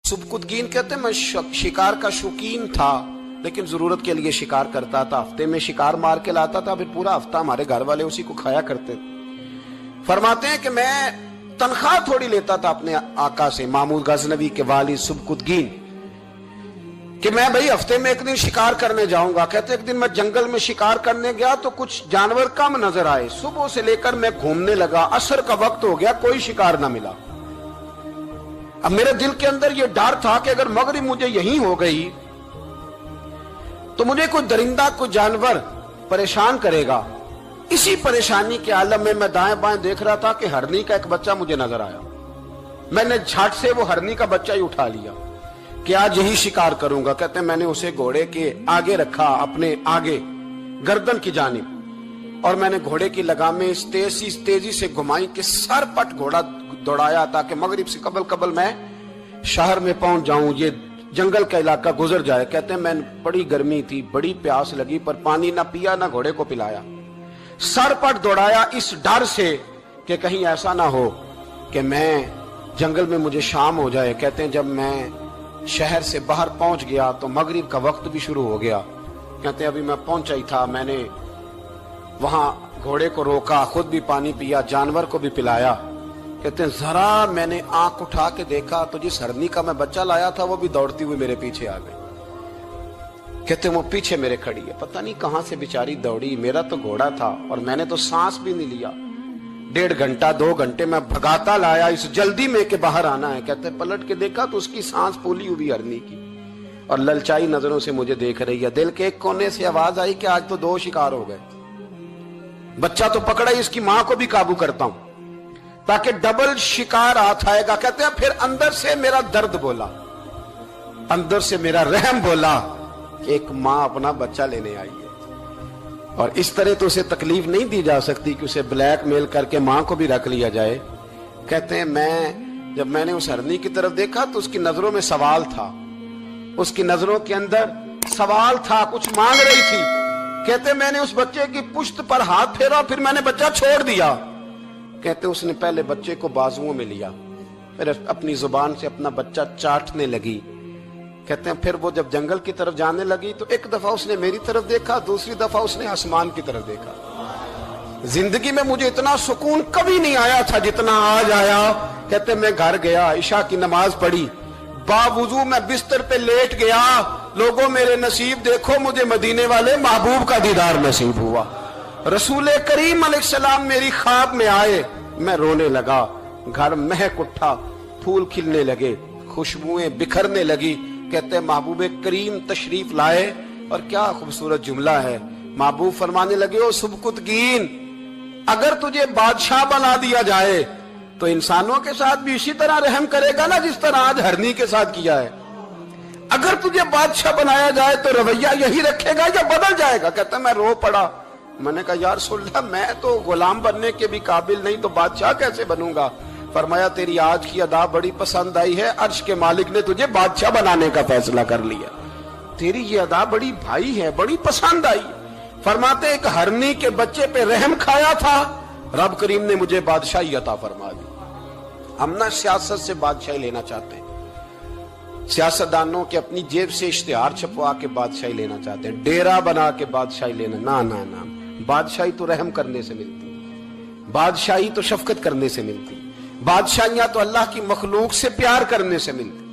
सुबकुतगीन कहते हैं मैं शिकार का शौकीन था, लेकिन जरूरत के लिए शिकार करता था। हफ्ते में शिकार मार के लाता था, फिर पूरा हफ्ता हमारे घर वाले उसी को खाया करते थे। फरमाते हैं कि मैं तनख्वाह थोड़ी लेता था अपने आका से, महमूद गजनवी के वालिद सुबकुतगीन, कि मैं भाई हफ्ते में एक दिन शिकार करने जाऊंगा। कहते एक दिन मैं जंगल में शिकार करने गया तो कुछ जानवर कम नजर आए। सुबह से लेकर मैं घूमने लगा, असर का वक्त हो गया, कोई शिकार ना मिला। अब मेरे दिल के अंदर यह डर था कि अगर मगरिब मुझे यहीं हो गई तो मुझे कोई दरिंदा, कोई जानवर परेशान करेगा। इसी परेशानी के आलम में मैं दाएं बाएं देख रहा था कि हरनी का एक बच्चा मुझे नजर आया। मैंने झट से वो हरनी का बच्चा ही उठा लिया कि आज यही शिकार करूंगा। कहते मैंने उसे घोड़े के आगे रखा, अपने आगे गर्दन की जानिब, और मैंने घोड़े की लगामें इस तेजी से घुमाई कि सर पट घोड़ा दौड़ाया ताकि मगरिब से कबल मैं शहर में पहुंच जाऊं, ये जंगल का इलाका गुजर जाए। कहते हैं मैं, बड़ी गर्मी थी, बड़ी प्यास लगी, पर पानी ना पिया ना घोड़े को पिलाया। सर पट दौड़ाया इस डर से कि कहीं ऐसा ना हो कि मैं जंगल में मुझे शाम हो जाए। कहते हैं जब मैं शहर से बाहर पहुंच गया तो मगरिब का वक्त भी शुरू हो गया। कहते हैं अभी मैं पहुंचा ही था, मैंने वहां घोड़े को रोका, खुद भी पानी पिया, जानवर को भी पिलाया। कहते हैं जरा मैंने आंख उठा के देखा तो जिस हरनी का मैं बच्चा लाया था वो भी दौड़ती हुई मेरे पीछे आ गई। कहते हैं वो पीछे मेरे खड़ी है, पता नहीं कहां से बेचारी दौड़ी। मेरा तो घोड़ा था और मैंने तो सांस भी नहीं लिया। 1.5 घंटा 2 घंटे मैं भगाता लाया इस जल्दी में के बाहर आना है। कहते हैं पलट के देखा तो उसकी सांस फूली हुई हरनी की और ललचाई नजरों से मुझे देख रही है। दिल के एक कोने से आवाज आई कि आज तो 2 शिकार हो गए। बच्चा तो पकड़ा ही, इसकी मां को भी काबू करता हूं ताकि डबल शिकार हाथ आएगा। कहते हैं फिर अंदर से मेरा दर्द बोला, अंदर से मेरा रहम बोला कि एक मां अपना बच्चा लेने आई है और इस तरह तो उसे तकलीफ नहीं दी जा सकती कि उसे ब्लैकमेल करके मां को भी रख लिया जाए। कहते हैं जब मैंने उस हरनी की तरफ देखा तो उसकी नजरों में सवाल था, उसकी नजरों के अंदर सवाल था, कुछ मांग रही थी। कहते मैंने उस बच्चे की पुश्त पर हाथ फेरा, फिर मैंने बच्चा छोड़ दिया। कहते उसने पहले बच्चे को बाजुओं में लिया, फिर अपनी जुबान से अपना बच्चा चाटने लगी। कहते हैं फिर वो जब जंगल की तरफ जाने लगी तो एक दफा उसने मेरी तरफ देखा, दूसरी दफा उसने आसमान की तरफ देखा। जिंदगी में मुझे इतना सुकून कभी नहीं आया था जितना आज आया। कहते मैं घर गया, इशा की नमाज पढ़ी, बावुजू मैं बिस्तर पे लेट गया। लोगों मेरे नसीब देखो, मुझे मदीने वाले महबूब का दीदार नसीब हुआ। रसूल करीम अलैहिस्सलाम मेरी ख्वाब में आए, मैं रोने लगा। घर महक उठा, फूल खिलने लगे, खुशबुएं बिखरने लगी। कहते महबूब करीम तशरीफ लाए और क्या खूबसूरत जुमला है। महबूब फरमाने लगे, ओ सुबकुतगीन, अगर तुझे बादशाह बना दिया जाए तो इंसानों के साथ भी इसी तरह रहम करेगा ना जिस तरह आज हरनी के साथ किया है। अगर तुझे बादशाह बनाया जाए तो रवैया यही रखेगा या बदल जाएगा। कहता मैं रो पड़ा। मैंने कहा यार रसूलल्लाह, मैं तो गुलाम बनने के भी काबिल नहीं, तो बादशाह कैसे बनूंगा। फरमाया तेरी आज की अदा बड़ी पसंद आई है, अर्श के मालिक ने तुझे बादशाह बनाने का फैसला कर लिया। तेरी ये अदा बड़ी भाई है, बड़ी पसंद आई। फरमाते एक हरनी के बच्चे पे रहम खाया था, रब करीम ने मुझे बादशाही अता फरमा दी। हम ना सियासत से बादशाही लेना चाहते हैं, सियासतदानों के अपनी जेब से इश्तिहार छपवा के बादशाही लेना चाहते हैं, डेरा बना के बादशाही लेना। ना ना ना, बादशाही तो रहम करने से मिलती, बादशाही तो शफकत करने से मिलती, बादशाहियां तो अल्लाह की मखलूक से प्यार करने से मिलती।